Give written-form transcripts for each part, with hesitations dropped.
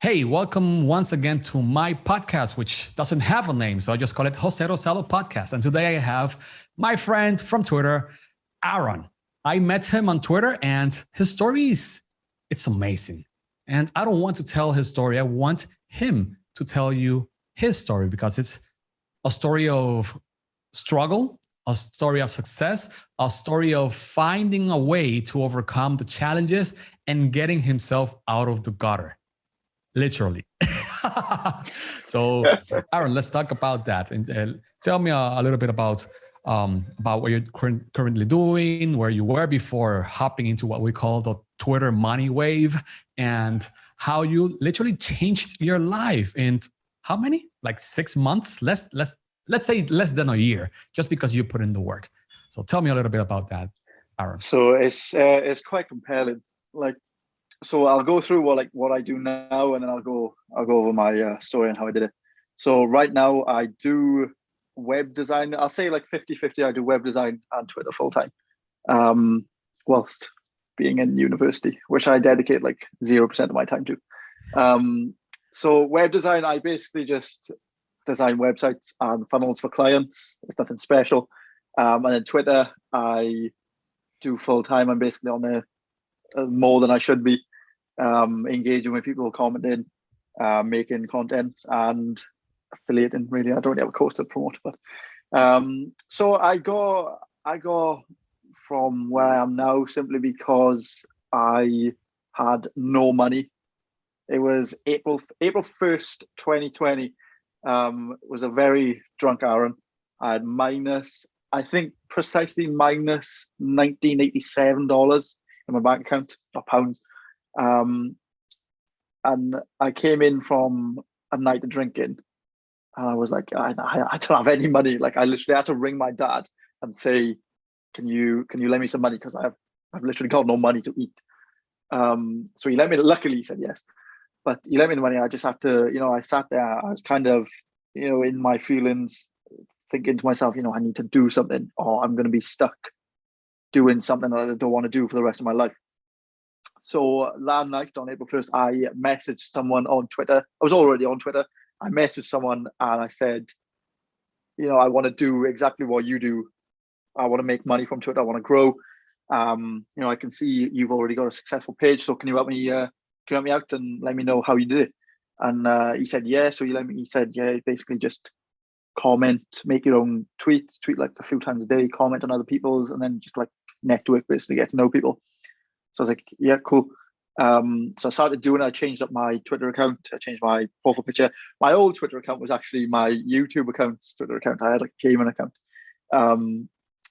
Hey, welcome once again to my podcast, which doesn't have a name. So I just call it Jose Rosado Podcast. And today I have my friend from Twitter, Aaron. I met him on Twitter and his story it's amazing. And I don't want to tell his story. I want him to tell you his story because it's a story of struggle, a story of success, a story of finding a way to overcome the challenges and getting himself out of the gutter literally. So, Aaron, let's talk about that and tell me a little bit about what you're currently doing, where you were before hopping into what we call the Twitter money wave, and how you literally changed your life in how many? Like 6 months? Let's say less than a year, just because you put in the work. So, tell me a little bit about that, Aaron. So it's quite compelling. Like, so I'll go through what I do now, and then I'll go over my story and how I did it. So right now I do web design. I'll say like 50-50. I do web design and Twitter full time, whilst being in university, which I dedicate like 0% of my time to. So web design, I basically just design websites and funnels for clients. It's nothing special. And then Twitter, I do full time. I'm basically on there more than I should be, engaging with people, commenting, making content and affiliating. Really, I don't really have a course to promote, but so I go from where I am now simply because I had no money. It was April 1st, 2020. Was a very drunk Aaron. I had I think precisely minus $1987 in my bank account, or pounds. And I came in from a night of drinking, and I was like, I don't have any money. Like, I literally had to ring my dad and say, can you lend me some money, because I've literally got no money to eat. So he lent me. Luckily, he said yes, but he lent me the money. I just had to, I sat there. I was kind of, in my feelings, thinking to myself, I need to do something, or I'm going to be stuck doing something that I don't want to do for the rest of my life. So that night on April 1st, I messaged someone on Twitter. I was already on Twitter. I messaged someone and I said, I want to do exactly what you do. I want to make money from Twitter. I want to grow. I can see you've already got a successful page. So can you help me? Can you help me out and let me know how you did it? And he said, yeah. So he said, yeah, basically just comment, make your own tweets, tweet like a few times a day, comment on other people's, and then just like network, basically get to know people. So I was like, yeah, cool. So I started doing it. I changed up my Twitter account. I changed my profile picture. My old Twitter account was actually my YouTube account's Twitter account. I had like a gaming account.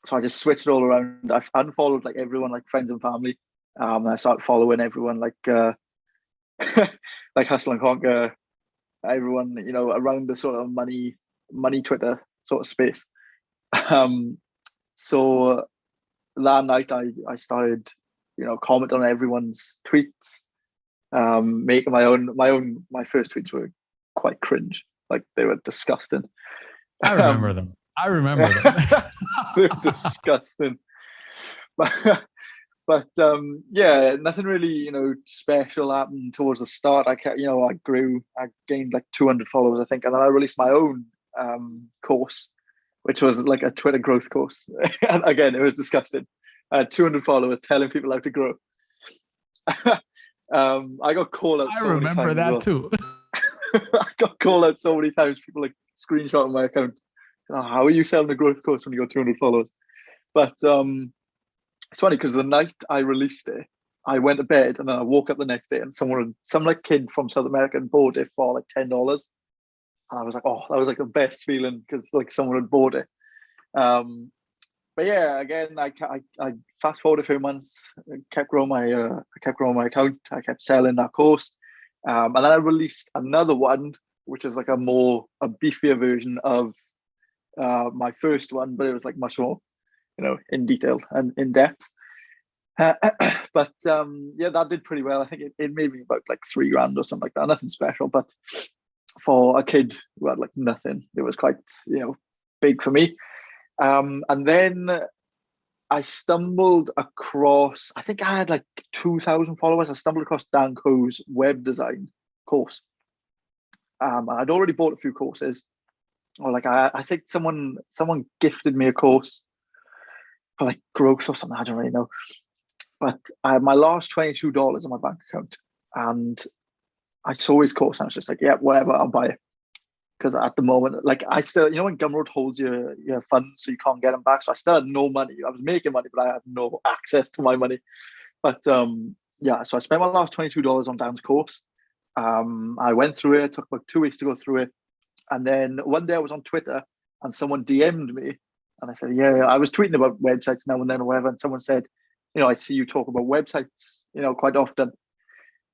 So I just switched it all around. I unfollowed like everyone, like friends and family. And I started following everyone like like Hustle and Conquer, everyone, around the sort of money Twitter sort of space. So that night I started, comment on everyone's tweets, making my first tweets were quite cringe. Like, they were disgusting. I remember them. I remember them. They were disgusting. But yeah, nothing really, special happened towards the start. I kept, I gained like 200 followers, I think, and then I released my own course, which was like a Twitter growth course. And again, it was disgusting. 200 followers telling people how to grow. I got called out so many times. I remember that too. I got called out so many times. People like screenshotting my account. Oh, how are you selling a growth course when you got 200 followers? But it's funny because the night I released it, I went to bed and then I woke up the next day and some like kid from South America bought it for like $10. And I was like, oh, that was like the best feeling, because like someone had bought it. But yeah, again, I fast forward a few months, I kept growing my account. I kept selling that course, and then I released another one, which is like a beefier version of my first one, but it was like much more, in detail and in depth. But yeah, that did pretty well. I think it made me about like $3,000 or something like that. Nothing special, but for a kid who had like nothing, it was quite big for me. And then I stumbled across, I think I had like 2,000 followers. I stumbled across Danko's web design. course. I'd already bought a few courses, or like I think someone gifted me a course for like growth or something. I don't really know, but I had my last $22 in my bank account, and I saw his course, and I was just like, yeah, whatever, I'll buy it. Because at the moment, like I still, when Gumroad holds your funds, so you can't get them back. So I still had no money. I was making money, but I had no access to my money. But yeah, so I spent my last $22 on Dan's course. I went through it. It took about 2 weeks to go through it. And then one day I was on Twitter and someone DM'd me, and I said, yeah, I was tweeting about websites now and then or whatever. And someone said, I see you talk about websites, quite often.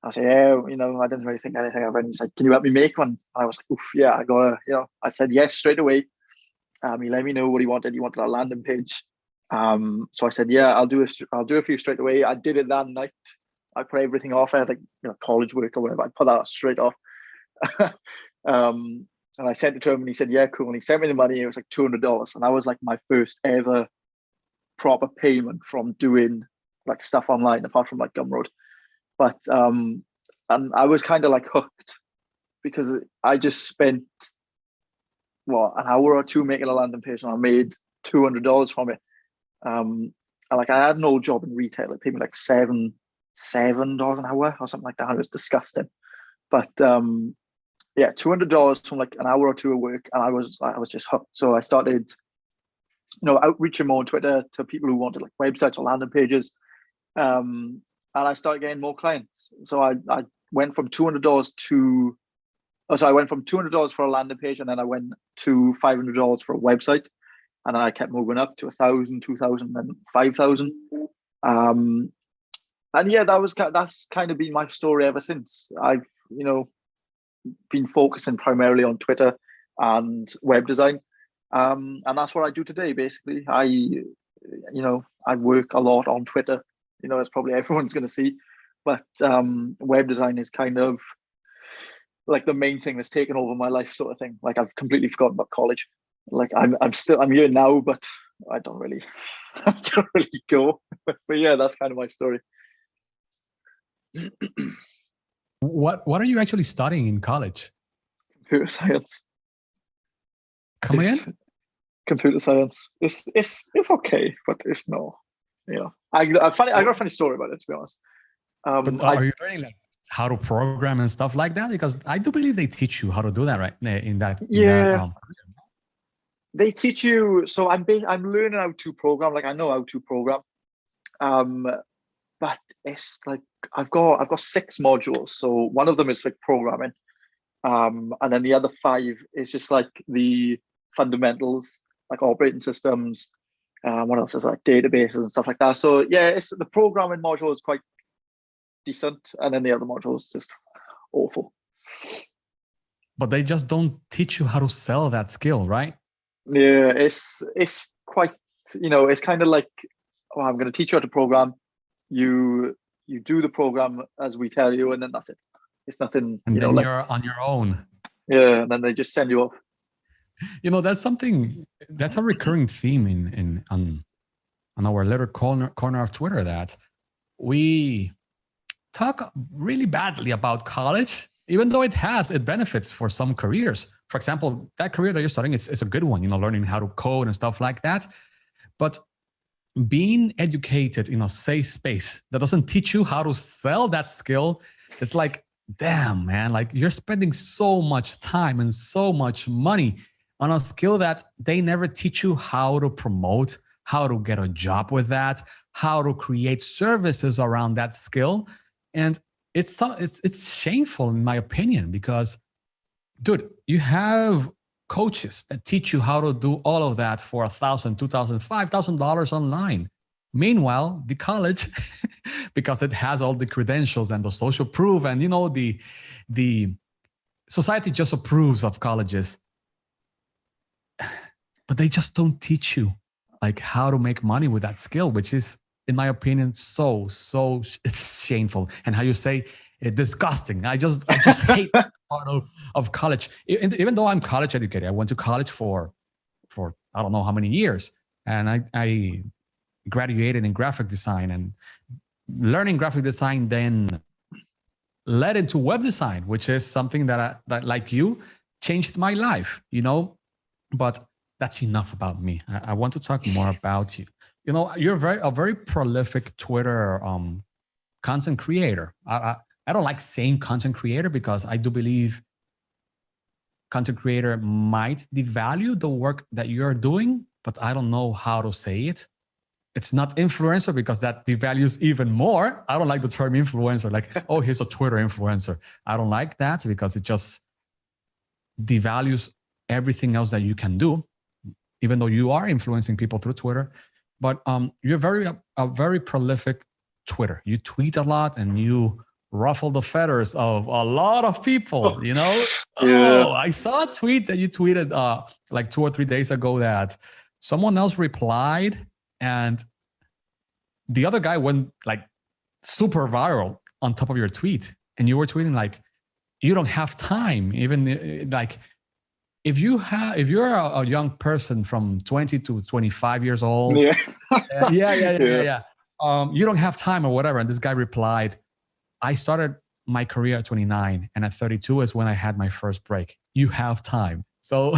I said, yeah, I didn't really think anything of it. And he's like, can you help me make one? And I was like, oof, yeah, I gotta, I said yes straight away. He let me know what he wanted. He wanted a landing page. So I said, yeah, I'll do a few straight away. I did it that night. I put everything off. I had like, college work or whatever. I put that straight off. And I sent it to him and he said, yeah, cool. And he sent me the money. It was like $200. And that was like my first ever proper payment from doing like stuff online, apart from like Gumroad. But and I was kind of like hooked because I just spent an hour or two making a landing page, and I made $200 from it. And like I had an old job in retail. It paid me like $7 an hour or something like that. It was disgusting. But yeah, $200 from like an hour or two of work, and I was just hooked. So I started, outreaching more on Twitter to people who wanted like websites or landing pages. And I started getting more clients. So I went from $200 to, I went from $200 for a landing page, and then I went to $500 for a website. And then I kept moving up to 1,000, 2,000, then 5,000. And yeah, that's kind of been my story ever since. I've, been focusing primarily on Twitter and web design. And that's what I do today, basically. I work a lot on Twitter. As probably everyone's going to see, but web design is kind of like the main thing that's taken over my life, sort of thing. Like I've completely forgotten about college. Like I'm here now, but I don't really go. But yeah, that's kind of my story. What are you actually studying in college? Computer science. Come again? Computer science. It's okay, but it's no. I got a funny story about it, to be honest. But are you learning like how to program and stuff like that? Because I do believe they teach you how to do that, right? They teach you. So I'm learning how to program. Like I know how to program, but it's like I've got 6 modules. So one of them is like programming, and then the other 5 is just like the fundamentals, like operating systems. What else is like databases and stuff like that. So yeah, it's the programming module is quite decent, and then the other module is just awful. But they just don't teach you how to sell that skill, right? Yeah, it's quite, it's kind of like, I'm going to teach you how to program. You do the program as we tell you, and then that's it. It's nothing. And then you're on your own. Yeah, and then they just send you off. That's a recurring theme on our little corner of Twitter, that we talk really badly about college, even though it benefits for some careers. For example, that career that you're studying is a good one, learning how to code and stuff like that. But being educated in a safe space that doesn't teach you how to sell that skill, it's like, damn, man, like you're spending so much time and so much money on a skill that they never teach you how to promote, how to get a job with that, how to create services around that skill. And it's shameful in my opinion, because, dude, you have coaches that teach you how to do all of that for $1,000, $2,000, $5,000 online. Meanwhile, the college, because it has all the credentials and the social proof, and the society just approves of colleges, but they just don't teach you like how to make money with that skill, which is, in my opinion, so it's shameful. And how you say disgusting. I just hate part of college. Even though I'm college educated, I went to college for I don't know how many years, and I graduated in graphic design, and learning graphic design then led into web design, which is something that like you changed my life, but that's enough about me. I want to talk more about you. You're a very prolific Twitter content creator. I don't like saying content creator because I do believe content creator might devalue the work that you're doing, but I don't know how to say it. It's not influencer because that devalues even more. I don't like the term influencer, like, oh, he's a Twitter influencer. I don't like that because it just devalues everything else that you can do, even though you are influencing people through Twitter. But you're a very prolific Twitter. You tweet a lot and you ruffle the feathers of a lot of people, Yeah. Oh, I saw a tweet that you tweeted like 2 or 3 days ago that someone else replied and the other guy went like super viral on top of your tweet. And you were tweeting like, you don't have time. Even like, if you're a young person from 20 to 25 years old, Yeah. yeah. You don't have time or whatever. And this guy replied, I started my career at 29 and at 32 is when I had my first break. You have time. So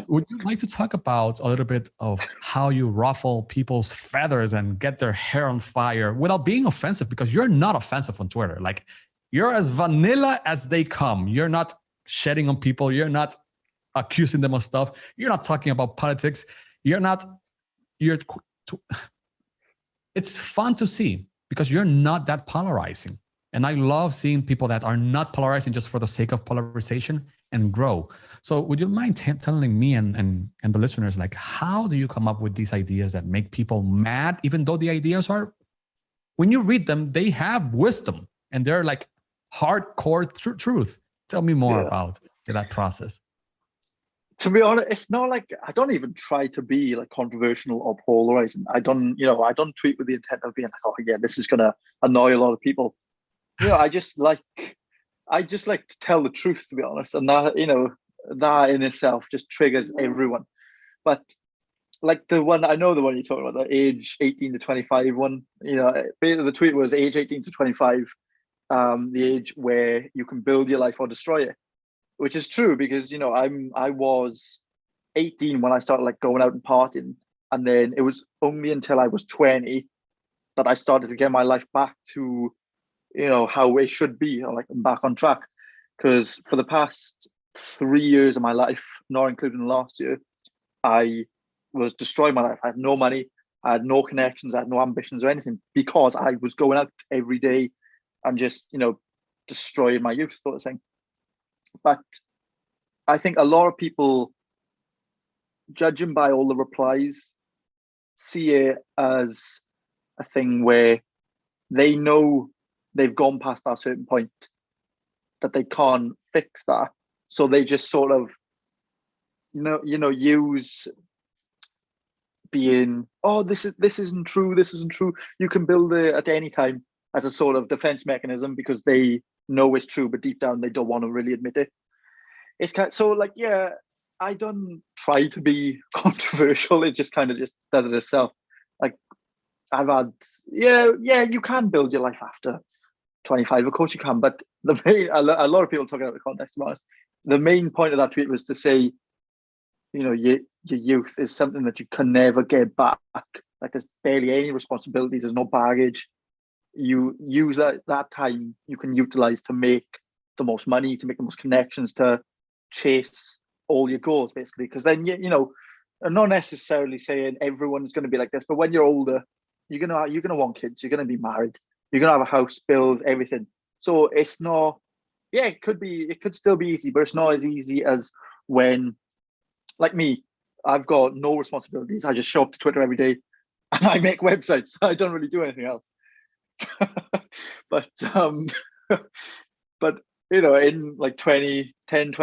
would you like to talk about a little bit of how you ruffle people's feathers and get their hair on fire without being offensive? Because you're not offensive on Twitter. Like, you're as vanilla as they come. You're not shedding on people. You're not accusing them of stuff. You're not talking about politics. It's fun to see because you're not that polarizing. And I love seeing people that are not polarizing just for the sake of polarization and grow. So would you mind telling me and the listeners, like, how do you come up with these ideas that make people mad, even though the ideas are, when you read them, they have wisdom and they're like hardcore truth. Tell me more about that process. To be honest, it's not like I don't even try to be like controversial or polarizing. I don't tweet with the intent of being like, oh yeah, this is gonna annoy a lot of people. I just like to tell the truth, to be honest, and that that in itself just triggers everyone. But like the one you're talking about, the age 18 to 25 one. The tweet was age 18 to 25, the age where you can build your life or destroy it, which is true because I was 18 when I started like going out and partying, and then it was only until I was 20 that I started to get my life back to how it should be, like I'm back on track. Because for the past 3 years of my life, not including last year, I was destroying my life. I had no money, I had no connections, I had no ambitions or anything because I was going out every day and just destroying my youth, sort of thing. But I think a lot of people, judging by all the replies, see it as a thing where they know they've gone past that certain point, that they can't fix that. So they just sort of, use being, oh, this isn't true. You can build it at any time as a sort of defense mechanism because they know it's true, but deep down they don't want to really admit it. It's kind of, so like, yeah, I don't try to be controversial. It just kind of just does it itself. Like I've had, you can build your life after 25, of course you can. But a lot of people talking out of context, to be honest. The main point of that tweet was to say, your youth is something that you can never get back. Like there's barely any responsibilities, there's no baggage. You use that time you can utilize to make the most money, to make the most connections, to chase all your goals, basically. Because then I'm not necessarily saying everyone's going to be like this, but when you're older, you're gonna want kids, you're gonna be married, you're gonna have a house, bills, everything. So it's not, it could still be easy, but it's not as easy as when, like me, I've got no responsibilities. I just show up to Twitter every day and I make websites. I don't really do anything else. but but in like 20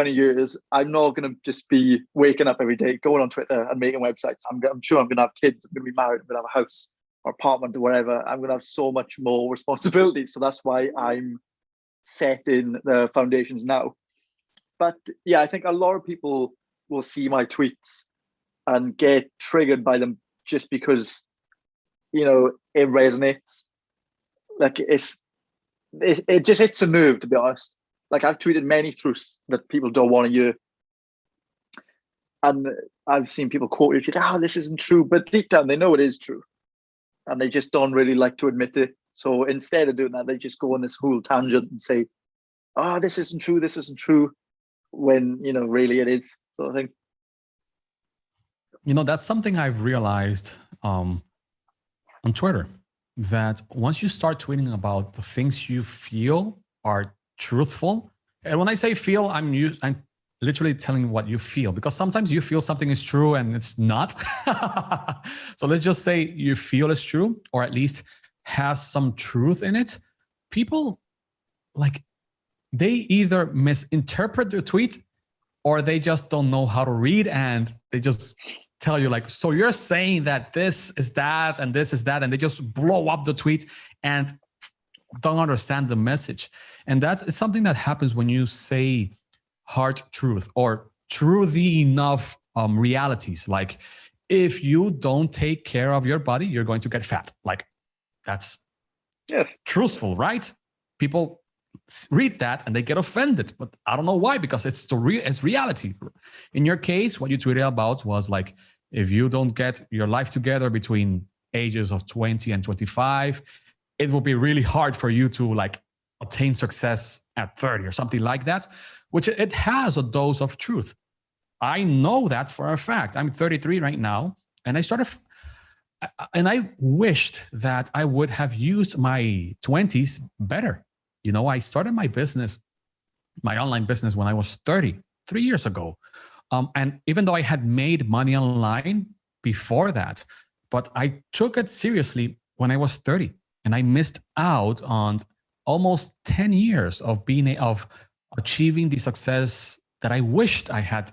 years, I'm not going to just be waking up every day, going on Twitter and making websites. I'm sure I'm going to have kids, I'm going to be married, I'm going to have a house or apartment or whatever. I'm going to have so much more responsibilities. So that's why I'm setting the foundations now. But yeah, I think a lot of people will see my tweets and get triggered by them just because, it resonates. Like it just hits a nerve, to be honest. Like, I've tweeted many truths that people don't want to hear, and I've seen people quote it, like, this isn't true, but deep down they know it is true, and they just don't really like to admit it. So instead of doing that, they just go on this whole tangent and say, this isn't true, this isn't true, when, really it is, sort of thing. That's something I've realized on Twitter, that once you start tweeting about the things you feel are truthful, and when I say feel, I'm literally telling what you feel, because sometimes you feel something is true and it's not. So let's just say you feel it's true, or at least has some truth in it. People, like, they either misinterpret their tweet, or they just don't know how to read, and they just tell you, like, so you're saying that this is that and this is that, and they just blow up the tweet and don't understand the message. And it's something that happens when you say hard truth or truthy enough realities. Like, if you don't take care of your body, you're going to get fat. Like, that's truthful, right? People read that and they get offended, but I don't know why, because it's reality. In your case, what you tweeted about was like, if you don't get your life together between ages of 20 and 25, it will be really hard for you to like attain success at 30 or something like that, which it has a dose of truth. I know that for a fact. I'm 33 right now, and I wished that I would have used my 20s better. I started my online business when I was 30, 3 years ago. And even though I had made money online before that, but I took it seriously when I was 30, and I missed out on almost 10 years of achieving the success that I wished I had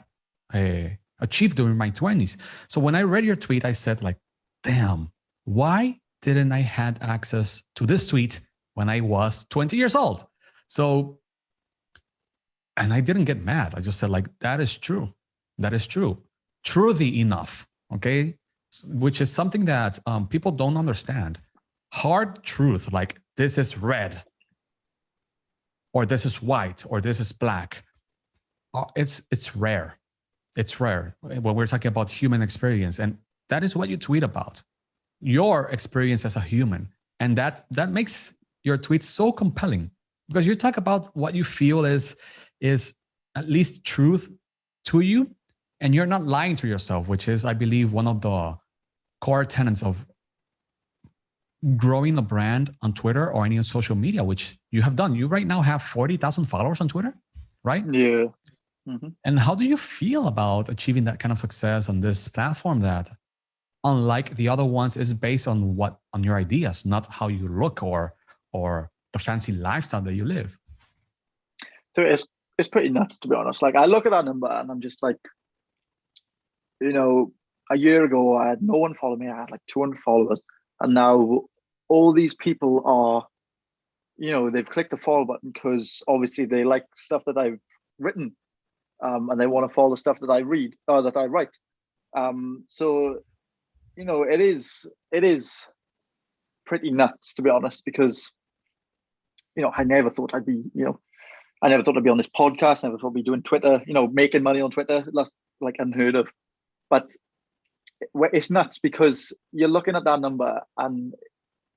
achieved during my 20s. So when I read your tweet, I said, like, damn, why didn't I had access to this tweet when I was 20 years old? So, and I didn't get mad. I just said, like, that is true. That is true. Truthy enough, okay? Which is something that people don't understand. Hard truth, like this is red, or this is white, or this is black. It's rare. It's rare when we're talking about human experience. And that is what you tweet about, your experience as a human. And that makes your tweets so compelling, because you talk about what you feel is at least truth to you, and you're not lying to yourself, which is, I believe, one of the core tenets of growing a brand on Twitter or any social media, which you have done. You right now have 40,000 followers on Twitter, right? Yeah. Mm-hmm. And how do you feel about achieving that kind of success on this platform that, unlike the other ones, is based on your ideas, not how you look or the fancy lifestyle that you live? So it's pretty nuts, to be honest. Like, I look at that number and I'm just like, a year ago I had no one follow me. I had like 200 followers, and now all these people are, they've clicked the follow button because obviously they like stuff that I've written, and they want to follow the stuff that I read or that I write. So it is pretty nuts, to be honest, because I never thought I'd be I never thought I'd be on this podcast. I never thought I'd be doing Twitter, making money on Twitter. That's like unheard of. But it's nuts, because you're looking at that number and,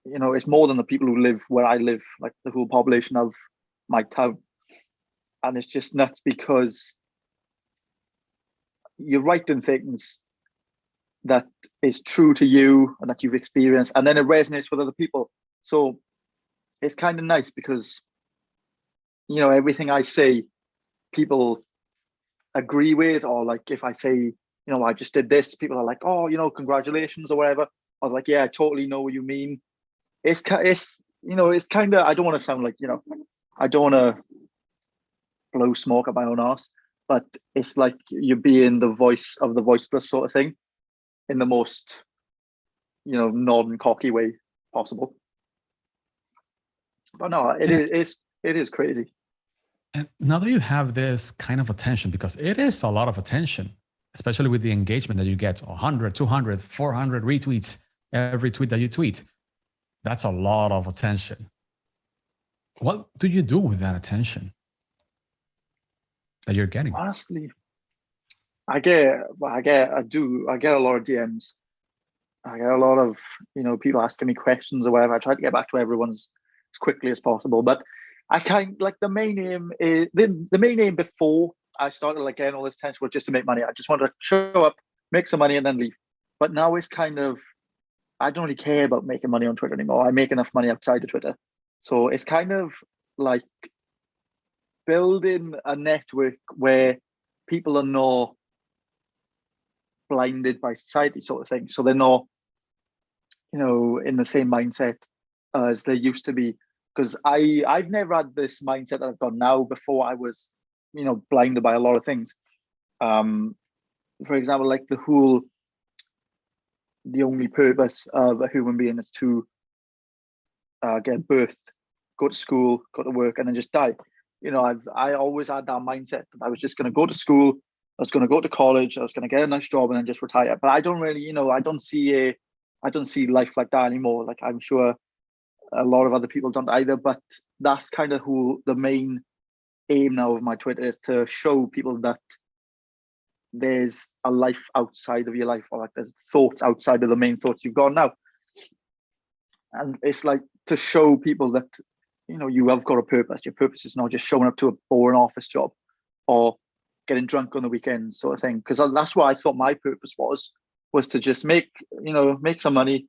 it's more than the people who live where I live, like the whole population of my town. And it's just nuts, because you're writing things that is true to you and that you've experienced, and then it resonates with other people. So it's kind of nice, because everything I say, people agree with, or like if I say, I just did this, people are like, oh, congratulations or whatever. I was like, yeah, I totally know what you mean. It's kind of, I don't want to sound like, I don't want to blow smoke at my own arse, but it's like you're being the voice of the voiceless, sort of thing, in the most, non-cocky way possible. But no, it is crazy. And now that you have this kind of attention, because it is a lot of attention, especially with the engagement that you get, 100, 200, 400 retweets every tweet that you tweet. That's a lot of attention. What do you do with that attention that you're getting? Honestly, I get a lot of DMs. I get a lot of, people asking me questions or whatever. I try to get back to everyone as quickly as possible. But I kind like the main aim is the main aim before I started like getting all this attention was just to make money. I just wanted to show up, make some money, and then leave. But now it's kind of I don't really care about making money on Twitter anymore. I make enough money outside of Twitter. So it's kind of like building a network where people are not blinded by society sort of thing. So they're not, in the same mindset as they used to be. Because I've never had this mindset that I've got now. Before I was, blinded by a lot of things. For example, like the only purpose of a human being is to get birthed, go to school, go to work, and then just die. I always had that mindset that I was just going to go to school, I was going to go to college, I was going to get a nice job, and then just retire. But I don't really, I don't see life like that anymore. Like I'm sure a lot of other people don't either. But that's kind of who the main aim now of my Twitter is, to show people that there's a life outside of your life, or like there's thoughts outside of the main thoughts you've got now. And it's like to show people that you have got a purpose. Your purpose is not just showing up to a boring office job or getting drunk on the weekends sort of thing. Because that's what I thought my purpose was to just make some money,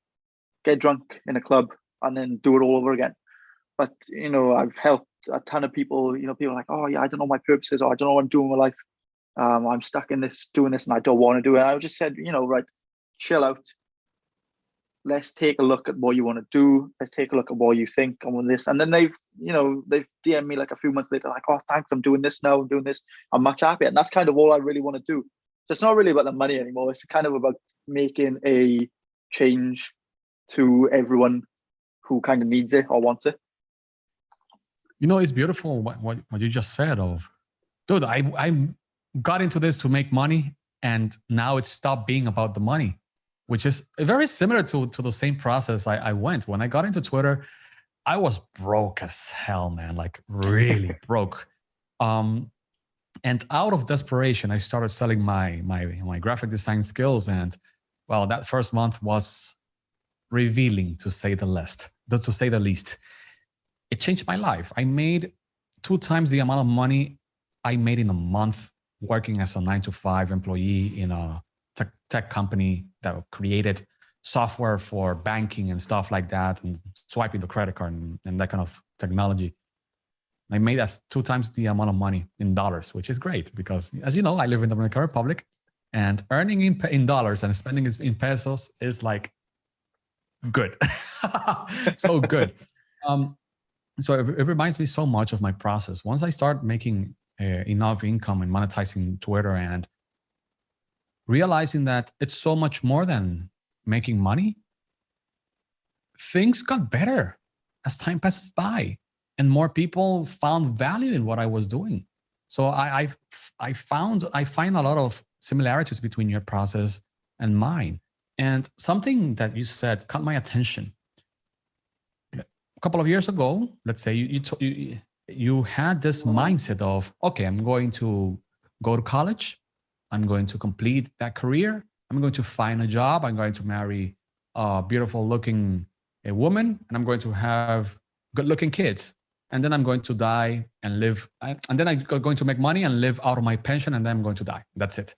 get drunk in a club, and then do it all over again. But I've helped a ton of people. People are like, oh yeah, I don't know what my purpose is, or I don't know what I'm doing with my life. I'm stuck in this, doing this, and I don't want to do it. And I just said, right, chill out. Let's take a look at what you want to do. Let's take a look at what you think on this. And then they've DM'd me like a few months later, like, oh, thanks, I'm doing this now, I'm doing this. I'm much happier. And that's kind of all I really want to do. So it's not really about the money anymore. It's kind of about making a change to everyone who kind of needs it or wants it. It's beautiful what you just said of, dude, I got into this to make money, and now it stopped being about the money, which is very similar to the same process I went. When I got into Twitter, I was broke as hell, man, like really broke. And out of desperation, I started selling my graphic design skills. And well, that first month was revealing, to say the least. It changed my life. I made 2 times the amount of money I made in a month working as a 9-to-5 employee in a tech company that created software for banking and stuff like that, and swiping the credit card and that kind of technology. I made us 2 times the amount of money in dollars, which is great because, as you know, I live in the Dominican Republic, and earning in dollars and spending in pesos is like good. So good. So it reminds me so much of my process. Once I start making enough income and monetizing Twitter and realizing that it's so much more than making money, things got better as time passes by, and more people found value in what I was doing. So I find a lot of similarities between your process and mine. And something that you said caught my attention. A couple of years ago, let's say you had this mindset of, okay, I'm going to go to college, I'm going to complete that career, I'm going to find a job, I'm going to marry a beautiful looking woman, and I'm going to have good looking kids, and then I'm going to die and live, and then I'm going to make money and live out of my pension, and then I'm going to die. That's it.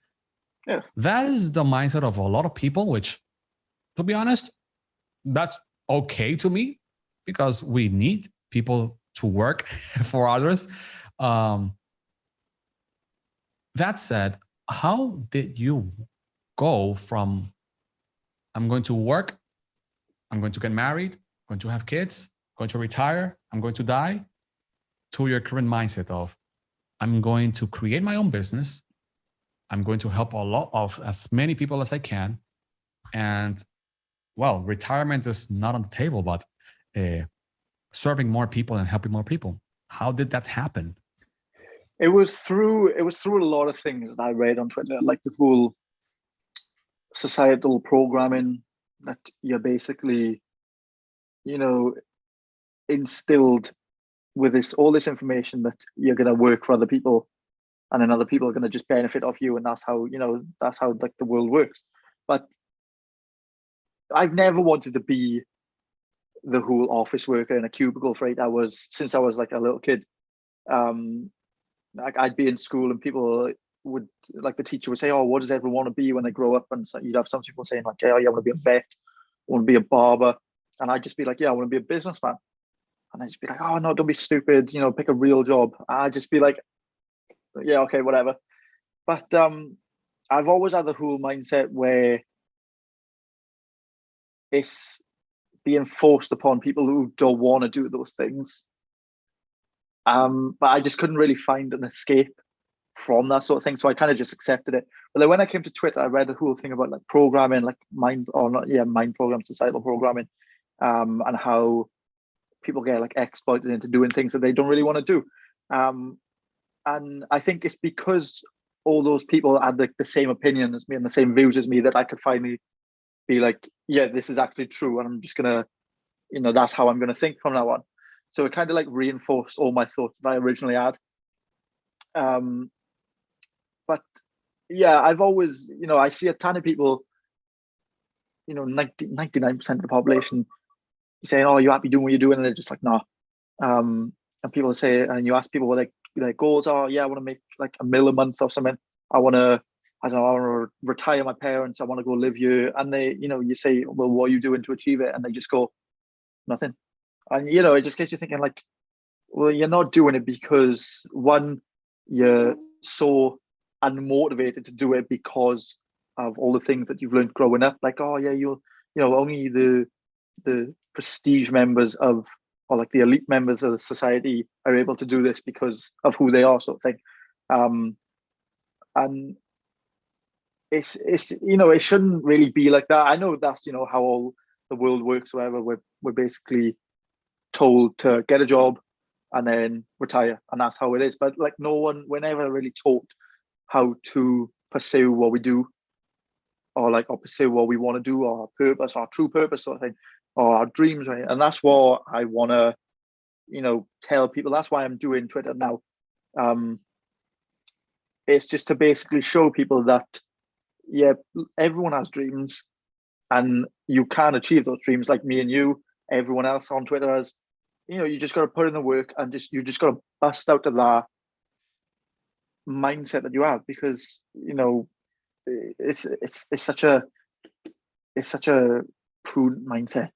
Yeah. That is the mindset of a lot of people, which, to be honest, that's okay to me, because we need people to work for others. That said, how did you go from I'm going to work, I'm going to get married, I'm going to have kids, I'm going to retire, I'm going to die, to your current mindset of I'm going to create my own business, I'm going to help as many people as I can, and well, retirement is not on the table, but serving more people and helping more people. How did that happen? It was through a lot of things that I read on Twitter, like the whole societal programming that you're basically, instilled with all this information that you're going to work for other people, and then other people are going to just benefit off you, and that's how like the world works. But I've never wanted to be the whole office worker in a cubicle for 8 hours since I was like a little kid. Like I'd be in school and people would, like, the teacher would say, "Oh, what does everyone want to be when they grow up?" And so you'd have some people saying like, "Oh, yeah, I want to be a vet, I want to be a barber," and I'd just be like, "Yeah, I want to be a businessman." And I'd just be like, "Oh no, don't be stupid, pick a real job." I'd just be like, "Yeah, okay, whatever." But I've always had the whole mindset where it's being forced upon people who don't want to do those things. But I just couldn't really find an escape from that sort of thing, so I kind of just accepted it. But then when I came to Twitter, I read the whole thing about like programming, like mind program, societal programming, and how people get like exploited into doing things that they don't really want to do. And I think it's because all those people had like the same opinion as me and the same views as me that I could finally be like, yeah, this is actually true, and I'm just gonna, that's how I'm gonna think from now on. So it kind of like reinforced all my thoughts that I originally had. But yeah, I've always, I see a ton of people, 99% of the population saying, "Oh, you happy doing what you're doing?" And they're just like, "No." And people say, and you ask people what their goals are. "Yeah, I want to make like $1 million a month or something. I want to, I don't know, I want to retire my parents. I want to go live here." And they, you say, "Well, what are you doing to achieve it?" And they just go, "Nothing." And, it just gets you thinking like, well, you're not doing it because, one, you're so unmotivated to do it because of all the things that you've learned growing up. Like, oh yeah, only the prestige members of, or like the elite members of the society are able to do this because of who they are, sort of thing. And it's it shouldn't really be like that. I know that's how all the world works. Wherever we're basically told to get a job and then retire, and that's how it is. But like we're never really taught how to pursue what we do, or pursue what we want to do, or our purpose, our true purpose, sort of thing, or our dreams, right? And that's what I want to, tell people. That's why I'm doing Twitter now. It's just to basically show people that, yeah, everyone has dreams, and you can achieve those dreams, like me and you, everyone else on Twitter has. You just got to put in the work, and you just got to bust out of that mindset that you have, because it's such a prudent mindset.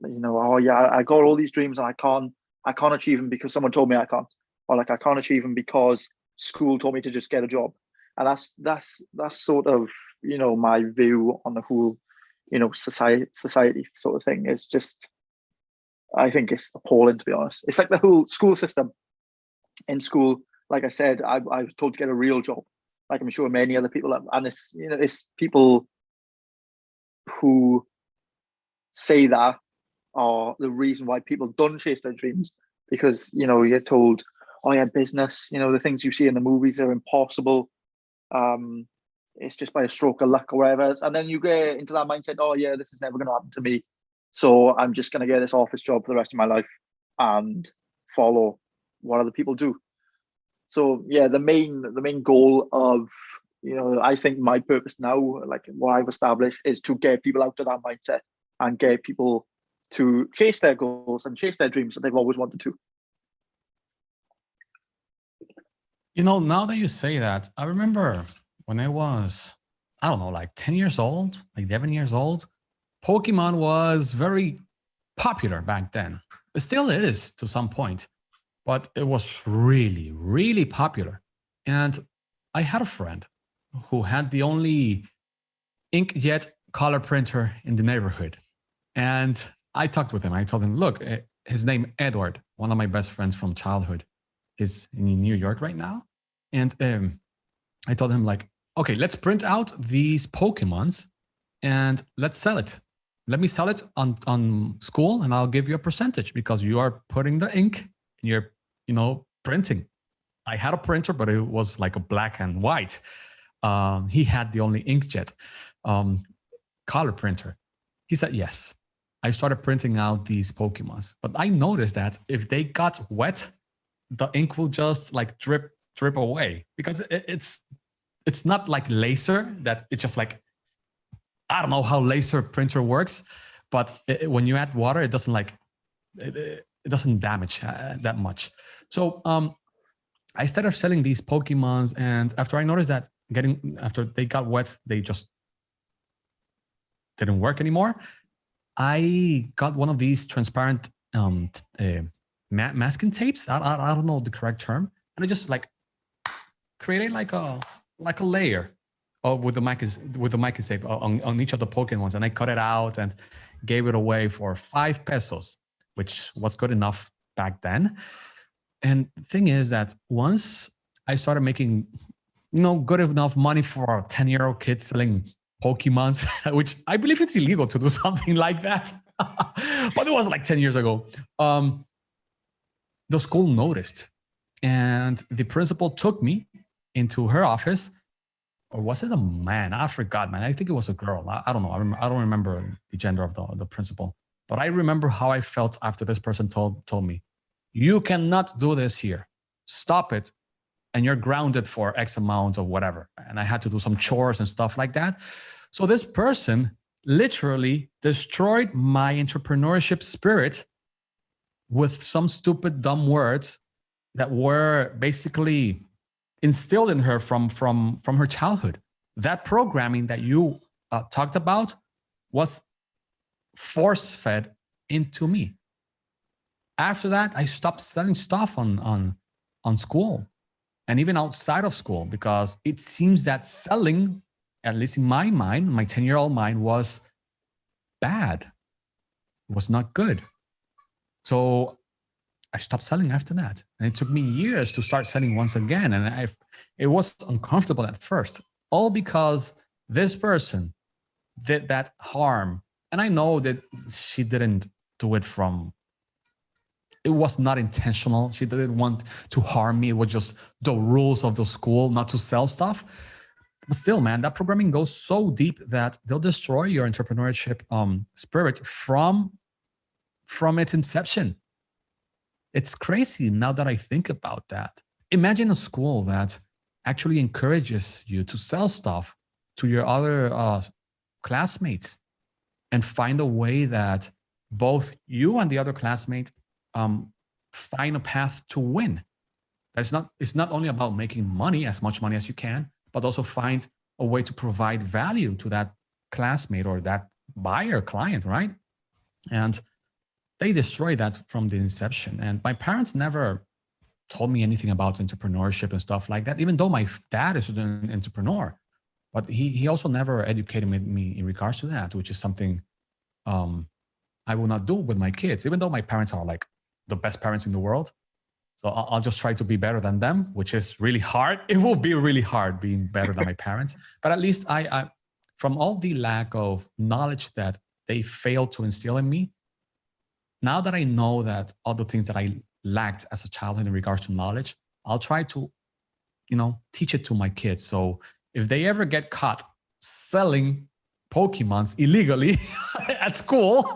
Oh yeah, I got all these dreams and I can't achieve them because someone told me I can't, or like I can't achieve them because school told me to just get a job. And that's sort of my view on the whole society sort of thing. Is just, I think it's appalling, to be honest. It's like the whole school system. In school, like I said, I was told to get a real job, like I'm sure many other people have. And it's people who say that are the reason why people don't chase their dreams, because you're told, "Oh yeah, business, the things you see in the movies are impossible. It's just by a stroke of luck or whatever." And then you get into that mindset, "Oh yeah, this is never going to happen to me, so I'm just going to get this office job for the rest of my life and follow what other people do." So yeah, the main goal of, I think my purpose now, like what I've established, is to get people out of that mindset and get people to chase their goals and chase their dreams that they've always wanted to. Now that you say that, I remember when I was, I don't know, like 10 years old, like 11 years old, Pokemon was very popular back then. It still is to some point, but it was really, really popular. And I had a friend who had the only inkjet color printer in the neighborhood. And I talked with him. I told him, look, his name Edward, one of my best friends from childhood, is in New York right now. And I told him, like, okay, let's print out these Pokemons and let's sell it. Let me sell it on school, and I'll give you a percentage because you are putting the ink and you're, printing. I had a printer, but it was like a black and white. He had the only inkjet color printer. He said yes. I started printing out these Pokemons, but I noticed that if they got wet, the ink will just like drip away, because it's not like laser that it's just like, I don't know how laser printer works, but when you add water, it doesn't like it doesn't damage that much. So I started selling these Pokemons, and after I noticed that after they got wet, they just didn't work anymore. I got one of these transparent masking tapes. I don't know the correct term, and I just like created like a layer with the mic tape on each of the Pokemons, and I cut it out and gave it away for 5 pesos, which was good enough back then. And the thing is that once I started making, good enough money for a 10-year-old kid selling Pokemons, which I believe it's illegal to do something like that. But it was like 10 years ago. The school noticed, and the principal took me into her office. Or was it a man? I forgot, man. I think it was a girl. I don't know. I don't remember the gender of the principal. But I remember how I felt after this person told me, you cannot do this here. Stop it. And you're grounded for X amount of whatever. And I had to do some chores and stuff like that. So this person literally destroyed my entrepreneurship spirit with some stupid, dumb words that were basically instilled in her from her childhood. That programming that you talked about was force-fed into me. After that, I stopped selling stuff on school and even outside of school, because it seems that selling, at least in my mind, my 10-year-old mind, was bad, was not good. So I stopped selling after that. And it took me years to start selling once again. And it was uncomfortable at first, all because this person did that harm. And I know that she didn't do it it was not intentional. She didn't want to harm me. It was just the rules of the school not to sell stuff. But still, man, that programming goes so deep that they'll destroy your entrepreneurship spirit from its inception. It's crazy now that I think about that. Imagine a school that actually encourages you to sell stuff to your other classmates, and find a way that both you and the other classmate find a path to win. It's not only about making money, as much money as you can, but also find a way to provide value to that classmate or that buyer client, right? And they destroy that from the inception. And my parents never told me anything about entrepreneurship and stuff like that, even though my dad is an entrepreneur. But he also never educated me in regards to that, which is something I will not do with my kids, even though my parents are like the best parents in the world. So I'll just try to be better than them, which is really hard. It will be really hard being better than my parents. But at least I, from all the lack of knowledge that they failed to instill in me, now that I know that all the things that I lacked as a child in regards to knowledge, I'll try to, teach it to my kids. So if they ever get caught selling Pokemons illegally at school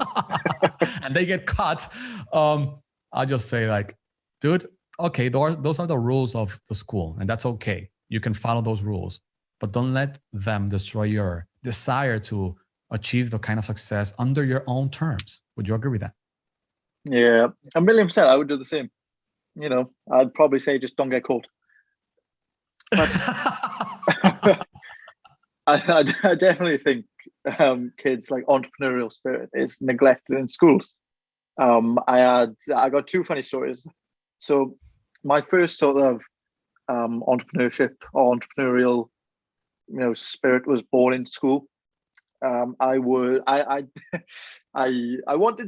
and they get caught, I'll just say like, dude, okay, those are the rules of the school, and that's okay. You can follow those rules, but don't let them destroy your desire to achieve the kind of success under your own terms. Would you agree with that? Yeah, 1,000,000%. I would do the same. I'd probably say just don't get caught. But I definitely think kids, like, entrepreneurial spirit is neglected in schools. I got 2 funny stories. So my first sort of entrepreneurship or entrepreneurial spirit was born in school. I wanted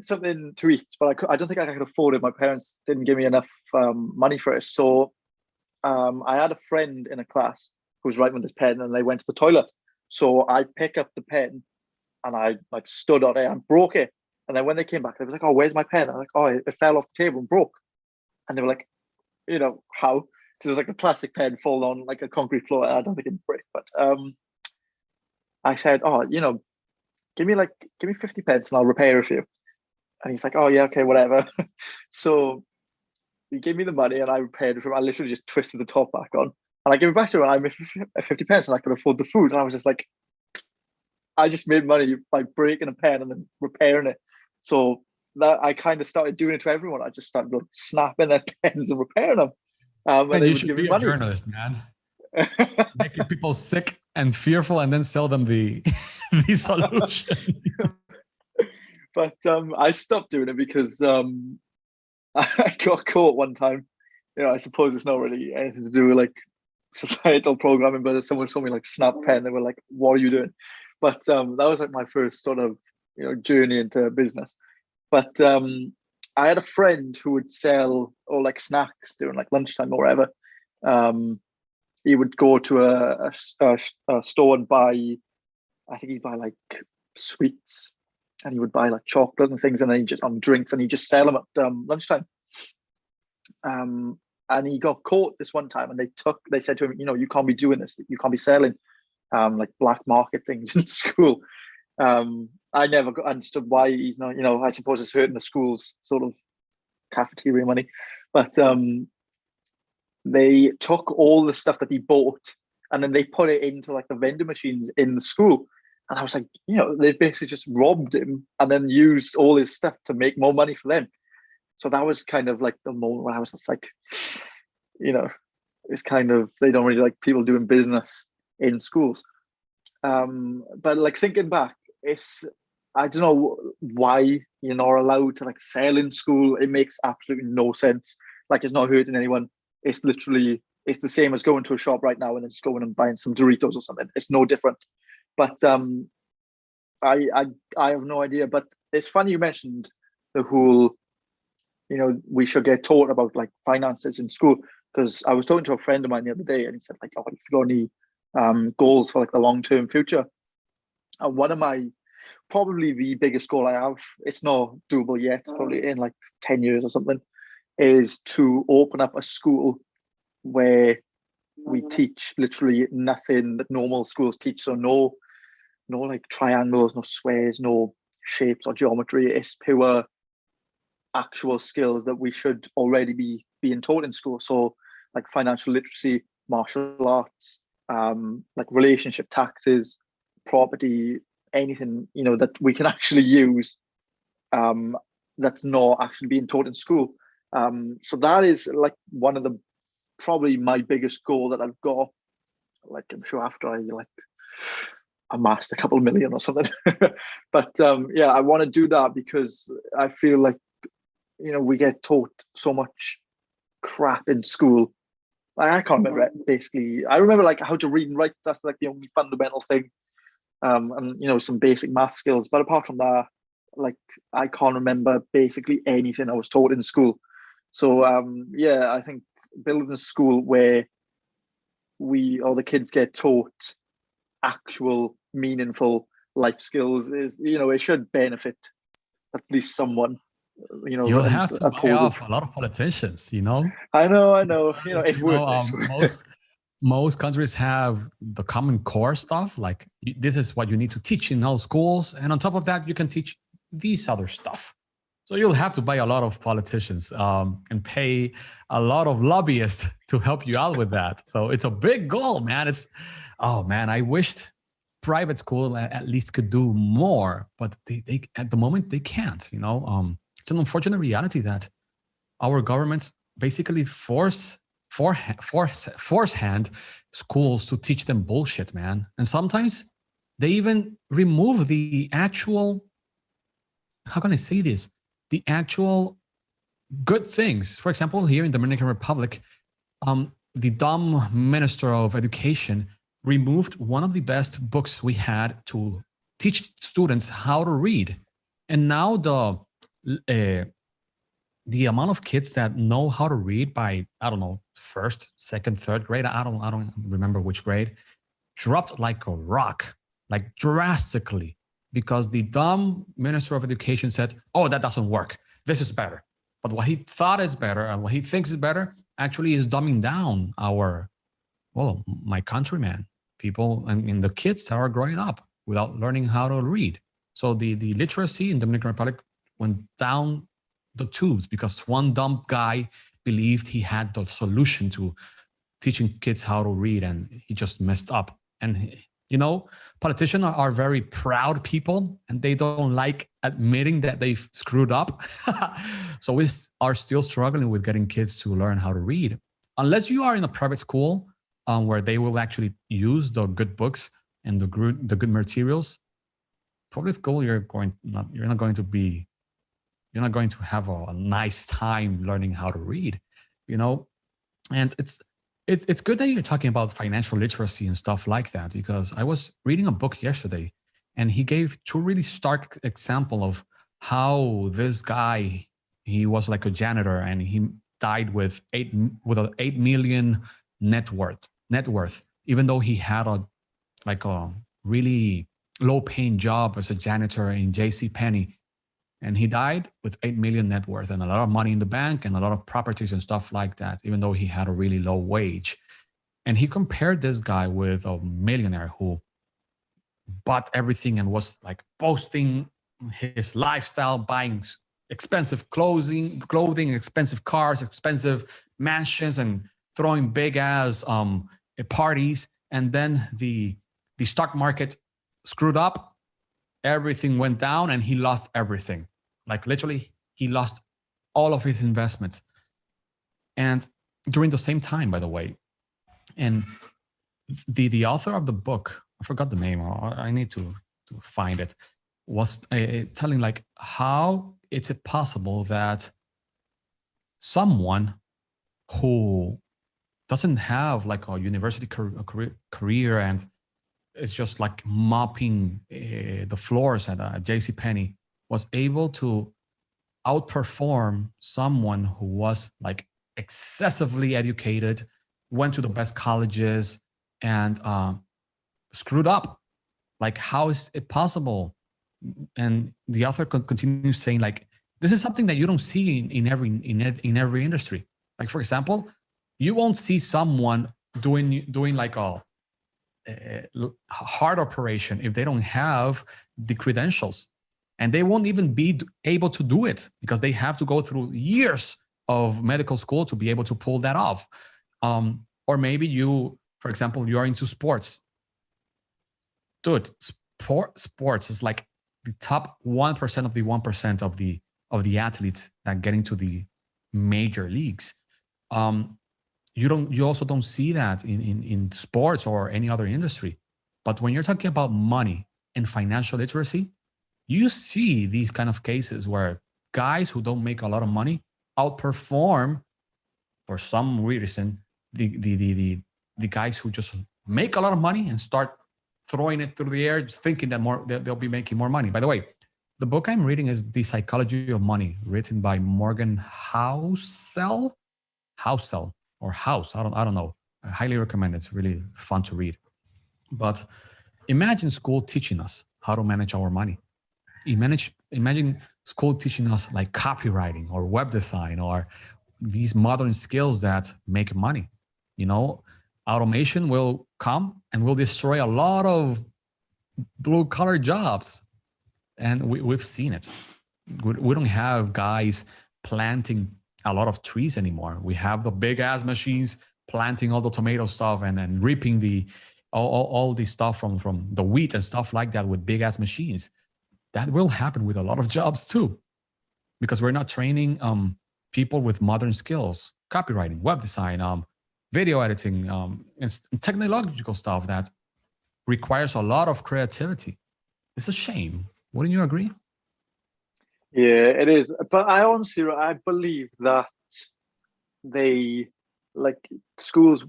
something to eat, but I don't think I could afford it. My parents didn't give me enough money for it. So I had a friend in a class who was writing with his pen, and they went to the toilet. So I picked up the pen and I like stood on it and broke it. And then when they came back, they was like, "Oh, where's my pen?" I'm like, "Oh, it fell off the table and broke." And they were like, how? Because it was like a plastic pen fall on like a concrete floor. I don't think it'd break. But I said, "Oh, give me 50 pence and I'll repair it for you." And he's like, "Oh yeah, okay, whatever." So he gave me the money and I repaired it for him. I literally just twisted the top back on and I gave it back to him. And I made 50 pence and I could afford the food. And I was just like, I just made money by breaking a pen and then repairing it. So that I kind of started doing it to everyone. I just started like, snapping their pens and repairing them. And And they you would should give me be a money. journalist, man. Making people sick and fearful and then sell them the the solution. But I stopped doing it because I got caught one time. You know, I suppose it's not really anything to do with like societal programming, but someone told me like snap pen. They were like, "What are you doing?" But that was like my first sort of journey into business. But I had a friend who would sell or like snacks during like lunchtime or whatever. He would go to a store and buy. I think he'd buy like sweets, and he would buy like chocolate and things, and then he just drinks, and he just sell them at lunchtime. And he got caught this one time, and they said to him, you can't be doing this. You can't be selling like black market things in school. I never understood why he's not. I suppose it's hurting the school's sort of cafeteria money, but they took all the stuff that he bought and then they put it into like the vending machines in the school. And I was like, they basically just robbed him and then used all his stuff to make more money for them. So that was kind of like the moment where I was just like, it's kind of, they don't really like people doing business in schools. But like thinking back, I don't know why you're not allowed to like sell in school. It makes absolutely no sense. Like it's not hurting anyone. It's the same as going to a shop right now and then just going and buying some Doritos or something. It's no different. But I have no idea. But it's funny you mentioned the whole, we should get taught about like finances in school, because I was talking to a friend of mine the other day and he said like, oh, if you got any goals for like the long-term future. And one of my, probably the biggest goal I have, it's not doable yet, it's probably in like 10 years or something, is to open up a school where we teach literally nothing that normal schools teach. So no like triangles, no squares, no shapes or geometry. It's pure actual skills that we should already be being taught in school. So like financial literacy, martial arts, like relationship taxes, property, anything that we can actually use that's not actually being taught in school. So that is like one of the probably my biggest goal that I've got. Like I'm sure after I like amassed a couple of million or something. But yeah, I want to do that because I feel like we get taught so much crap in school. Like, I can't remember it, basically. I remember like how to read and write. That's like the only fundamental thing. And some basic math skills. But apart from that, like I can't remember basically anything I was taught in school. So yeah, I think building a school where the kids get taught actual meaningful life skills is, it should benefit at least someone. You'll And have to buy oppose it. off a lot of politicians, I know. Because, It's worth it. most countries have the common core stuff. Like this is what you need to teach in all schools. And on top of that, you can teach these other stuff. So you'll have to buy a lot of politicians and pay a lot of lobbyists to help you out with that. So it's a big goal, man. I wished private school at least could do more, but they at the moment they can't. It's an unfortunate reality that our governments basically force hand schools to teach them bullshit, man. And sometimes they even remove the actual, how can I say this? The actual good things. For example, here in the Dominican Republic, the dumb Minister of Education removed one of the best books we had to teach students how to read. And now the amount of kids that know how to read by, I don't know, first, second, third grade, I don't remember which grade, dropped like a rock, like drastically, because the dumb Minister of Education said, oh, that doesn't work. This is better. But what he thought is better and what he thinks is better actually is dumbing down my countrymen, people, and the kids that are growing up without learning how to read. So the literacy in the Dominican Republic went down the tubes because one dumb guy believed he had the solution to teaching kids how to read, and he just messed up. And politicians are very proud people, and they don't like admitting that they've screwed up. So we are still struggling with getting kids to learn how to read, unless you are in a private school where they will actually use the good books and the good materials. Public school, you're not going to have a nice time learning how to read, and it's good that you're talking about financial literacy and stuff like that, because I was reading a book yesterday and he gave two really stark example of how this guy, he was like a janitor and he died with an 8 million net worth, even though he had a really low paying job as a janitor in JC Penney. And he died with 8 million net worth and a lot of money in the bank and a lot of properties and stuff like that, even though he had a really low wage. And he compared this guy with a millionaire who bought everything and was like boasting his lifestyle, buying expensive clothing, expensive cars, expensive mansions, and throwing big ass parties. And then the stock market screwed up, everything went down, and he lost everything. Like literally, he lost all of his investments. And during the same time, by the way, and the author of the book, I forgot the name, I need to find it, was telling like how is it possible that someone who doesn't have like a university career and is just like mopping the floors at JC Penney was able to outperform someone who was like excessively educated, went to the best colleges, and screwed up. Like, how is it possible? And the author continues saying, like, this is something that you don't see in every industry. Like, for example, you won't see someone doing like a heart operation if they don't have the credentials, and they won't even be able to do it because they have to go through years of medical school to be able to pull that off. Or maybe you, for example, you are into sports. Dude, sports is like the top 1% of the 1% of the athletes that get into the major leagues. You also don't see that in sports or any other industry. But when you're talking about money and financial literacy, you see these kind of cases where guys who don't make a lot of money outperform, for some reason, the guys who just make a lot of money and start throwing it through the air, just thinking that they'll be making more money. By the way, the book I'm reading is The Psychology of Money, written by Morgan Housel. Or House, I don't know. I highly recommend it. It's really fun to read. But imagine school teaching us how to manage our money. Imagine school teaching us like copywriting or web design or these modern skills that make money. Automation will come and will destroy a lot of blue collar jobs. And we've seen it. We don't have guys planting a lot of trees anymore. We have the big ass machines planting all the tomato stuff and reaping all the stuff from the wheat and stuff like that with big ass machines. That will happen with a lot of jobs too, because we're not training people with modern skills, copywriting, web design, video editing, and technological stuff that requires a lot of creativity. It's a shame. Wouldn't you agree? Yeah, it is. But I believe that they, like, schools,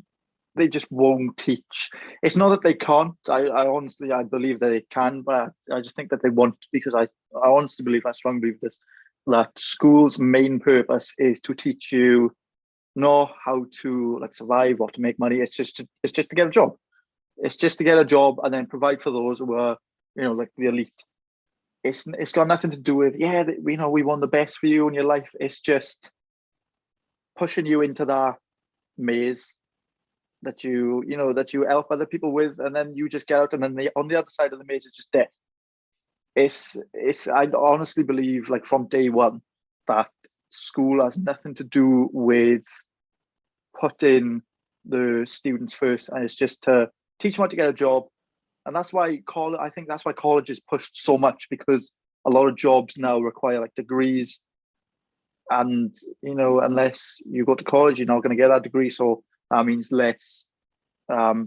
they just won't teach. It's not that they can't. I believe that they can, but I just think that they won't, because I honestly believe, I strongly believe this, that school's main purpose is to teach you not how to like survive or to make money. It's just to get a job. It's just to get a job and then provide for those who are, like the elite. It's got nothing to do with, we want the best for you in your life. It's just pushing you into that maze that you help other people with, and then you just get out, and then on the other side of the maze is just death. I honestly believe, like, from day one, that school has nothing to do with putting the students first, and it's just to teach them how to get a job. And that's why I think that's why college is pushed so much, because a lot of jobs now require like degrees, and unless you go to college, you're not going to get that degree. So that means less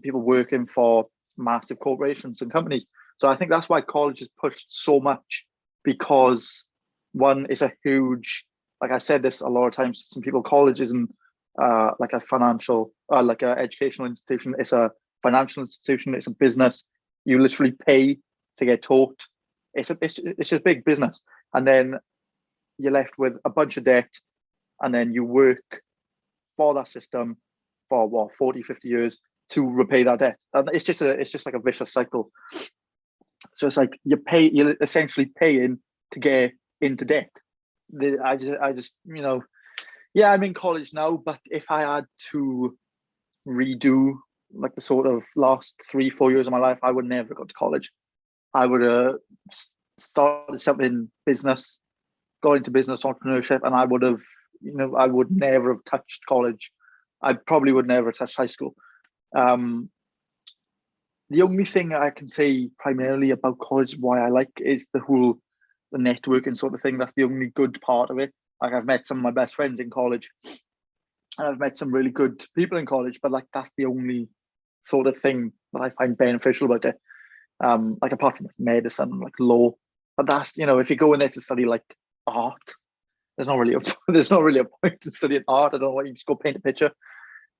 people working for massive corporations and companies. So I think that's why college is pushed so much, because one is a huge, like I said this a lot of times to some people, college isn't like a financial, like an educational institution. It's a financial institution. It's a business. You literally pay to get taught. It's just big business. And then you're left with a bunch of debt, and then you work for that system for what, 40, 50 years to repay that debt. And it's just like a vicious cycle. So it's like you're essentially paying to get into debt. I just yeah, I'm in college now, but if I had to redo like the sort of last 3-4 years of my life, I would never go to college. I would have started something in business, got into business entrepreneurship, and I would have, I would never have touched college. I probably would never have touched high school. The only thing I can say primarily about college, why I like, is the networking sort of thing. That's the only good part of it. Like, I've met some of my best friends in college, and I've met some really good people in college, but like that's the only sort of thing that I find beneficial about it. Like apart from like medicine and like law, but that's, if you go in there to study like art, there's not really a point to studying art. I don't know why you just go paint a picture.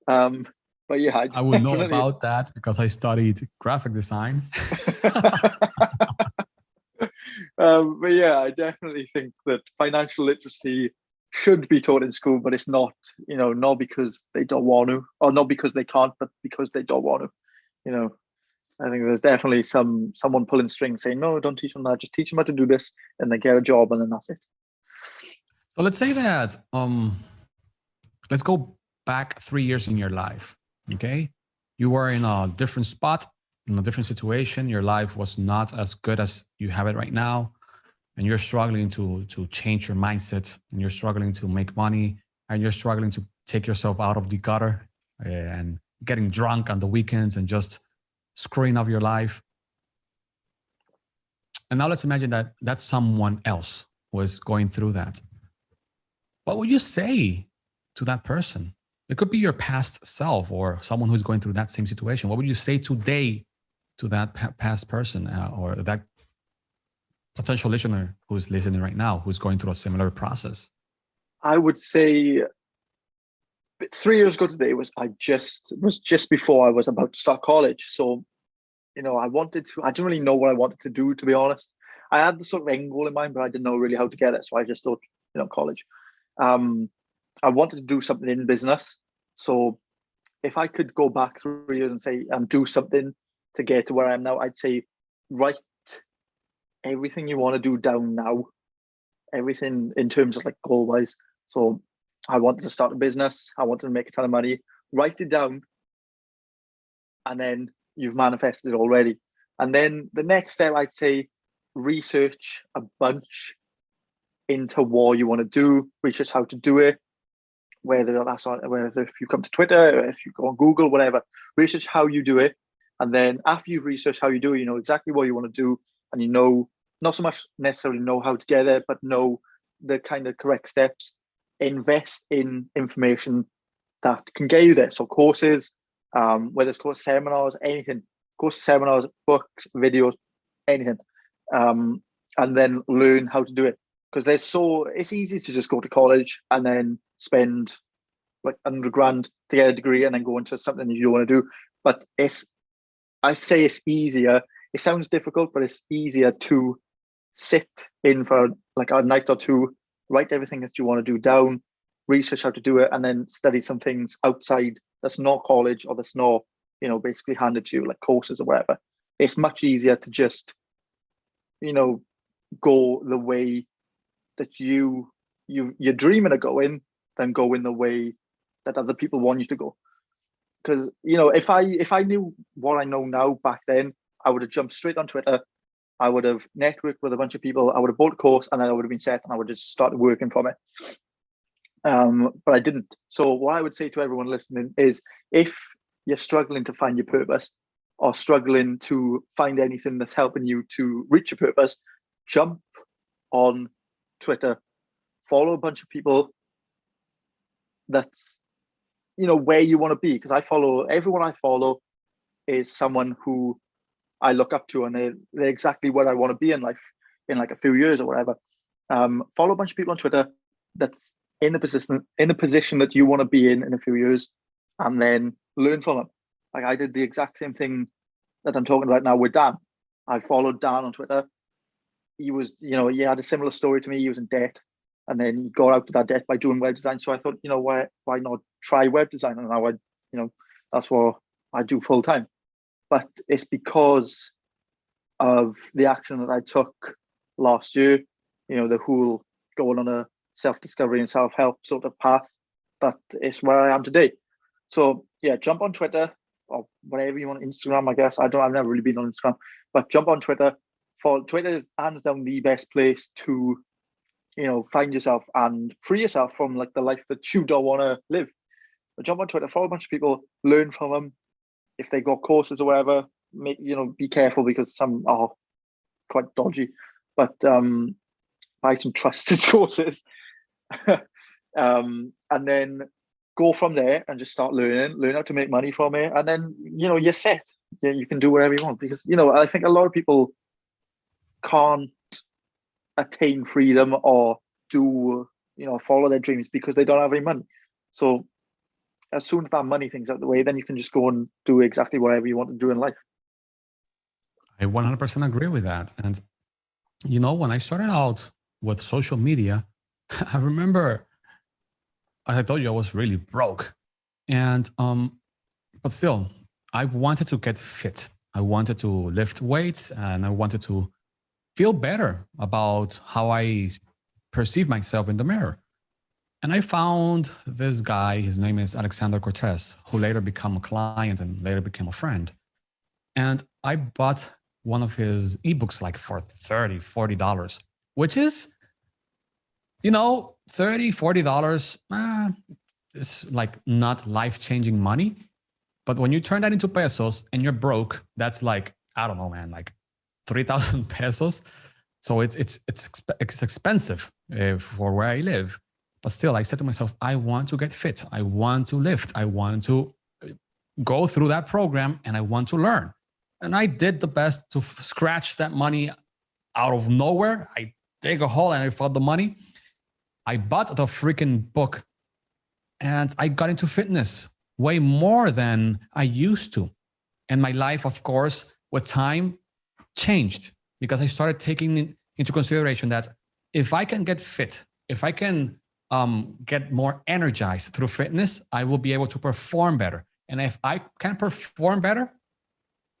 But yeah, I would know about that because I studied graphic design. But yeah, I definitely think that financial literacy should be taught in school, but it's not, not because they don't want to, or not because they can't, but because they don't want to. I think there's definitely someone pulling strings saying, no, don't teach them that, just teach them how to do this, and they get a job, and then that's it. So let's say that let's go back 3 years in your life. Okay, you were in a different spot, in a different situation. Your life was not as good as you have it right now, and you're struggling to change your mindset, and you're struggling to make money, and you're struggling to take yourself out of the gutter and getting drunk on the weekends and just screwing up your life. And now let's imagine that someone else was going through that. What would you say to that person? It could be your past self or someone who's going through that same situation. What would you say today to that past person or that potential listener who's listening right now, who's going through a similar process? I would say 3 years ago today was just before I was about to start college. So, I didn't really know what I wanted to do, to be honest. I had the sort of end goal in mind, but I didn't know really how to get it. So I just thought, college. I wanted to do something in business. So if I could go back 3 years and say, do something to get to where I am now, I'd say, write everything you want to do down now, everything in terms of like goal wise. So I wanted to start a business. I wanted to make a ton of money. Write it down, and then you've manifested it already. And then the next step, I'd say, research a bunch into what you want to do, research how to do it, whether if you come to Twitter, if you go on Google, whatever, research how you do it. And then after you've researched how you do it, you know exactly what you want to do, and not so much necessarily know how to get there, but know the kind of correct steps. Invest in information that can get you there. So courses, whether it's course seminars, anything, course seminars, books, videos, anything, and then learn how to do it. Because it's easy to just go to college and then spend like $100,000 to get a degree and then go into something you don't want to do. But I say it's easier. It sounds difficult, but it's easier to sit in for like a night or two, write everything that you want to do down, research how to do it, and then study some things outside that's not college or that's not, basically handed to you, like courses or whatever. It's much easier to just, go the way that you're dreaming of going than go in the way that other people want you to go. Because if I knew what I know now back then, I would have jumped straight on Twitter. I would have networked with a bunch of people. I would have bought a course, and then I would have been set, and I would just start working from it. but I didn't. So what I would say to everyone listening is, if you're struggling to find your purpose, or struggling to find anything that's helping you to reach your purpose, jump on Twitter, follow a bunch of people that's, where you want to be. Because everyone I follow is someone who I look up to, and they're exactly what I want to be in life in like a few years or whatever. Follow a bunch of people on Twitter that's in the position that you want to be in a few years, and then learn from them. Like I did the exact same thing that I'm talking about now with Dan. I followed Dan on Twitter. He was, he had a similar story to me. He was in debt, and then he got out of that debt by doing web design. So I thought, why not try web design? And now that's what I do full time. But it's because of the action that I took last year, the whole going on a self-discovery and self-help sort of path, that is where I am today. So yeah, jump on Twitter or whatever you want, Instagram, I guess. I've never really been on Instagram, but jump on Twitter. Twitter is hands down the best place to, find yourself and free yourself from like the life that you don't want to live. But jump on Twitter, follow a bunch of people, learn from them. If they got courses or whatever, be careful, because some are quite dodgy, but buy some trusted courses. And then go from there and just start learn how to make money from it. And then, you're set. Yeah, you can do whatever you want, because, I think a lot of people can't attain freedom or do, follow their dreams because they don't have any money. So as soon as that money thing's out the way, then you can just go and do exactly whatever you want to do in life. I 100% agree with that. And, when I started out with social media, I remember, as I told you, I was really broke. And, but still, I wanted to get fit. I wanted to lift weights, and I wanted to feel better about how I perceive myself in the mirror. And I found this guy, his name is Alexander Cortez, who later became a client and later became a friend. And I bought one of his ebooks like for $30, $40, which is, $30, $40, it's like not life-changing money. But when you turn that into pesos and you're broke, that's like, I don't know, man, like 3,000 pesos. So it's expensive for where I live. But still, I said to myself, I want to get fit. I want to lift. I want to go through that program, and I want to learn. And I did the best to scratch that money out of nowhere. I dig a hole and I found the money. I bought the freaking book, and I got into fitness way more than I used to. And my life, of course, with time changed, because I started taking into consideration that if I can get fit, if I can get more energized through fitness, I will be able to perform better. And if I can perform better,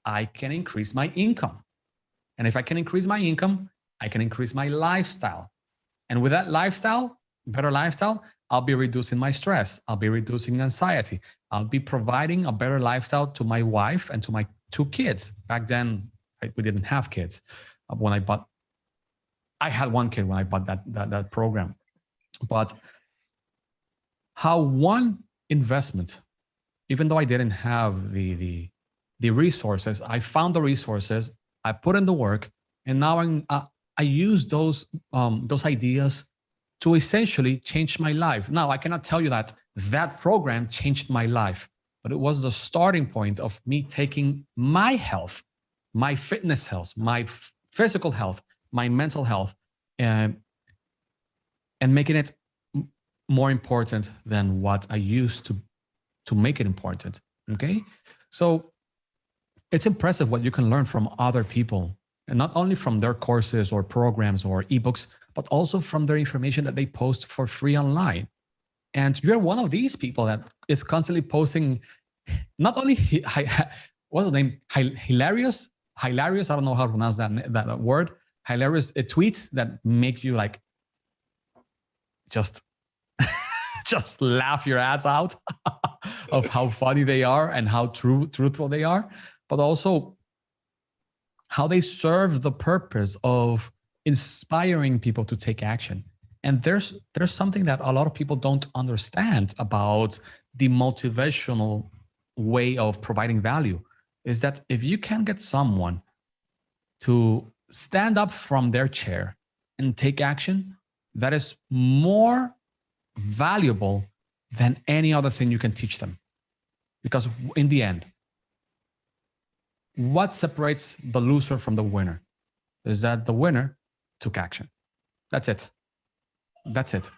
I can increase my income. And if I can increase my income, I can increase my lifestyle. And with that lifestyle, better lifestyle, I'll be reducing my stress. I'll be reducing anxiety. I'll be providing a better lifestyle to my wife and to my 2 kids. Back then, we didn't have kids. I had 1 kid when I bought that program. But how one investment, even though I didn't have the resources, I found the resources, I put in the work, and now I use those ideas to essentially change my life. Now, I cannot tell you that program changed my life, but it was the starting point of me taking my health, my fitness health, my physical health, my mental health, and making it more important than what I used to make it important. Okay. So it's impressive what you can learn from other people, and not only from their courses or programs or ebooks, but also from their information that they post for free online. And you're one of these people that is constantly posting, not only, what's the name? Hilarious. I don't know how to pronounce that word. Hilarious tweets that make you like, just laugh your ass out of how funny they are and how truthful they are, but also how they serve the purpose of inspiring people to take action. And there's something that a lot of people don't understand about the motivational way of providing value, is that if you can get someone to stand up from their chair and take action, that is more valuable than any other thing you can teach them. Because in the end, what separates the loser from the winner is that the winner took action. That's it. That's it.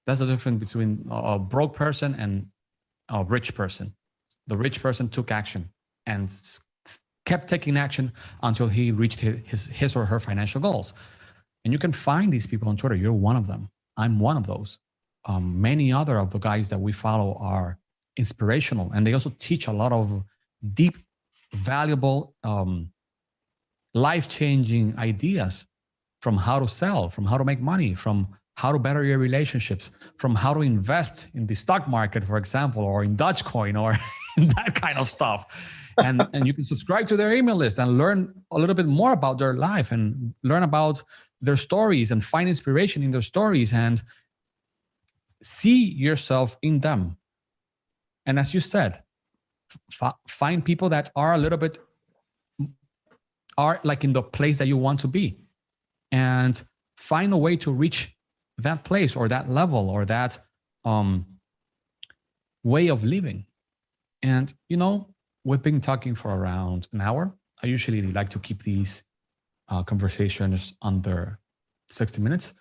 That's the difference between a broke person and a rich person. The rich person took action and kept taking action until he reached his or her financial goals. And you can find these people on Twitter. You're one of them. I'm one of those. Many other of the guys that we follow are inspirational, and they also teach a lot of deep, valuable, life-changing ideas from how to sell, from how to make money, from how to better your relationships, from how to invest in the stock market, for example, or in Dogecoin or that kind of stuff. And you can subscribe to their email list and learn a little bit more about their life and learn about their stories and find inspiration in their stories and see yourself in them. And as you said, find people that are a little bit, are like in the place that you want to be, and find a way to reach that place or that level or that way of living. And, you know, we've been talking for around an hour. I usually like to keep these conversations under 60 minutes.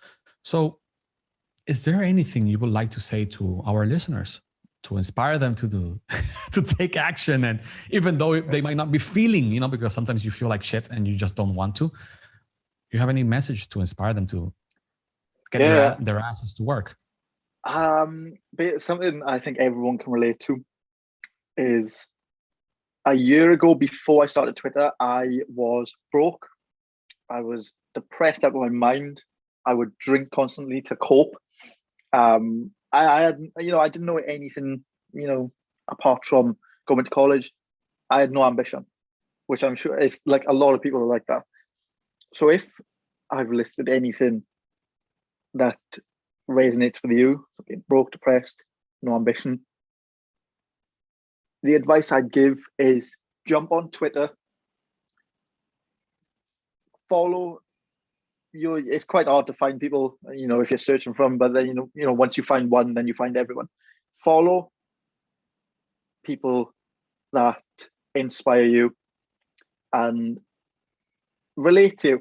So is there anything you would like to say to our listeners to inspire them to do, to take action? And even though they might not be feeling, you know, because sometimes you feel like shit and you just don't want to, you have any message to inspire them to get their asses to work? But something I think everyone can relate to is, a year ago, before I started Twitter, I was broke. I was depressed out of my mind. I would drink constantly to cope. I had, I didn't know anything, apart from going to college. I had no ambition, which I'm sure is like a lot of people are like that. So if I've listed anything that resonates with you, so being broke, depressed, no ambition, the advice I'd give is jump on Twitter, follow it's quite hard to find people, if you're searching for them, but then, once you find one, then you find everyone. Follow people that inspire you and relate to.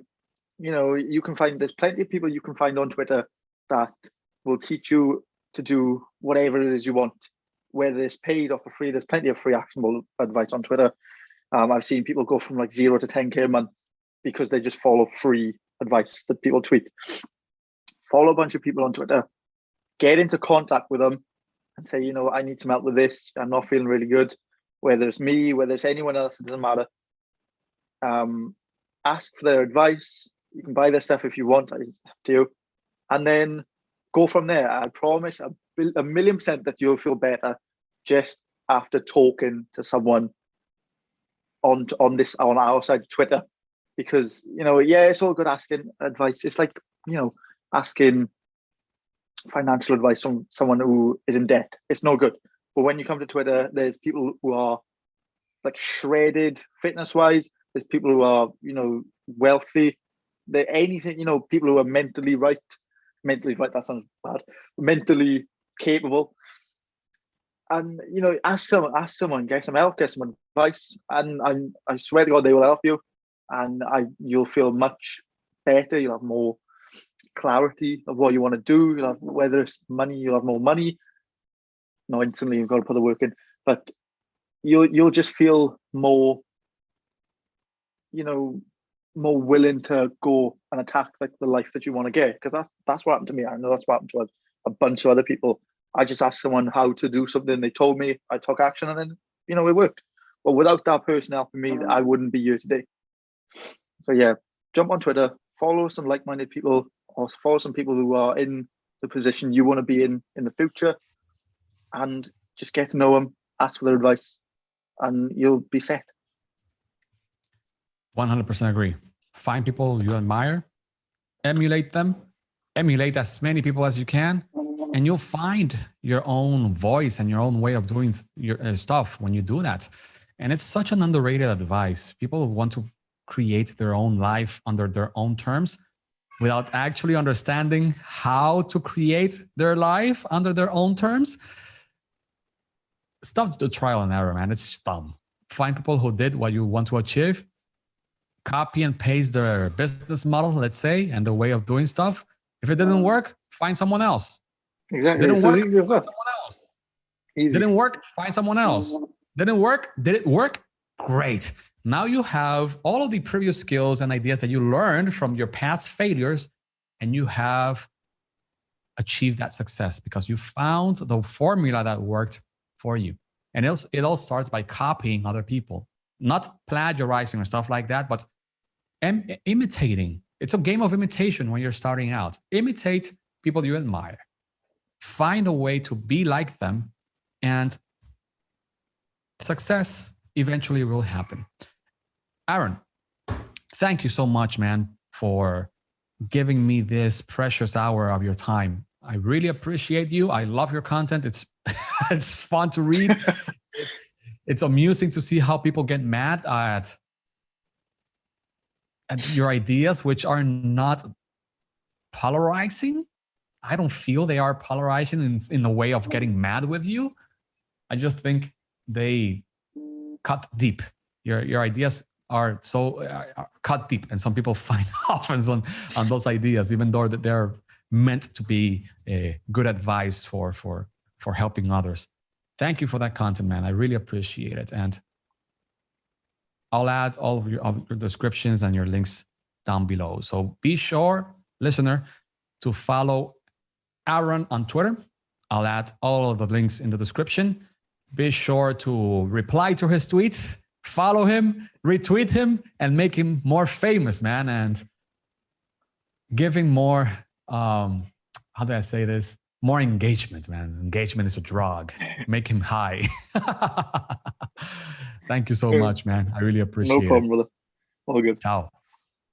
You can find, there's plenty of people you can find on Twitter that will teach you to do whatever it is you want, whether it's paid or for free. There's plenty of free actionable advice on Twitter. I've seen people go from like 0 to 10K a month because they just follow free advice that people tweet. Follow a bunch of people on Twitter, get into contact with them and say, I need some help with this. I'm not feeling really good. Whether it's me, whether it's anyone else, it doesn't matter. Ask for their advice. You can buy their stuff if you want, it's up to you. And then go from there. I promise a 1,000,000% that you'll feel better just after talking to someone on our side of Twitter. Because, it's all good asking advice. It's like, asking financial advice from someone who is in debt. It's no good. But when you come to Twitter, there's people who are like shredded fitness-wise. There's people who are, wealthy. They're anything, people who are mentally right, that sounds bad, mentally capable. And, ask someone, get some help, get some advice. And I swear to God, they will help you. And you'll feel much better. You'll have more clarity of what you want to do. You'll have, whether it's money, you'll have more money. Not instantly, you've got to put the work in, but you'll just feel more, more willing to go and attack like the life that you want to get. Because that's what happened to me. I know that's what happened to a bunch of other people. I just asked someone how to do something. They told me, I took action, and then it worked. But without that person helping me, I wouldn't be here today. So yeah, jump on Twitter, follow some like-minded people, or follow some people who are in the position you want to be in the future, and just get to know them, ask for their advice, and you'll be set. 100% agree. Find people you admire, emulate them, emulate as many people as you can, and you'll find your own voice and your own way of doing your stuff when you do that. And it's such an underrated advice. People want to create their own life under their own terms without actually understanding how to create their life under their own terms. Stop the trial and error, man. It's just dumb. Find people who did what you want to achieve, copy and paste their business model, let's say, and the way of doing stuff. If it didn't work, find someone else. Exactly. Didn't It's work, as easy as find that. someone else. Easy. Didn't work, find someone else. Didn't work, did it work? Great. Now you have all of the previous skills and ideas that you learned from your past failures, and you have achieved that success because you found the formula that worked for you. And it all starts by copying other people, not plagiarizing or stuff like that, but imitating. It's a game of imitation when you're starting out. Imitate people you admire. Find a way to be like them, and success eventually will happen. Aaron, thank you so much, man, for giving me this precious hour of your time. I really appreciate you. I love your content. It's it's fun to read. It's amusing to see how people get mad at your ideas, which are not polarizing. I don't feel they are polarizing in the way of getting mad with you. I just think they cut deep. Your ideas are so cut deep, and some people find offense on those ideas, even though that they're meant to be a good advice for helping others. Thank you for that content, man. I really appreciate it, and I'll add all of your descriptions and your links down below. So be sure, listener, to follow Aaron on Twitter. I'll add all of the links in the description. Be sure to reply to his tweets, follow him, retweet him, and make him more famous, man. And give him more, how do I say this? More engagement, man. Engagement is a drug. Make him high. Thank you so much, man. I really appreciate it. No problem, brother. All good. Ciao.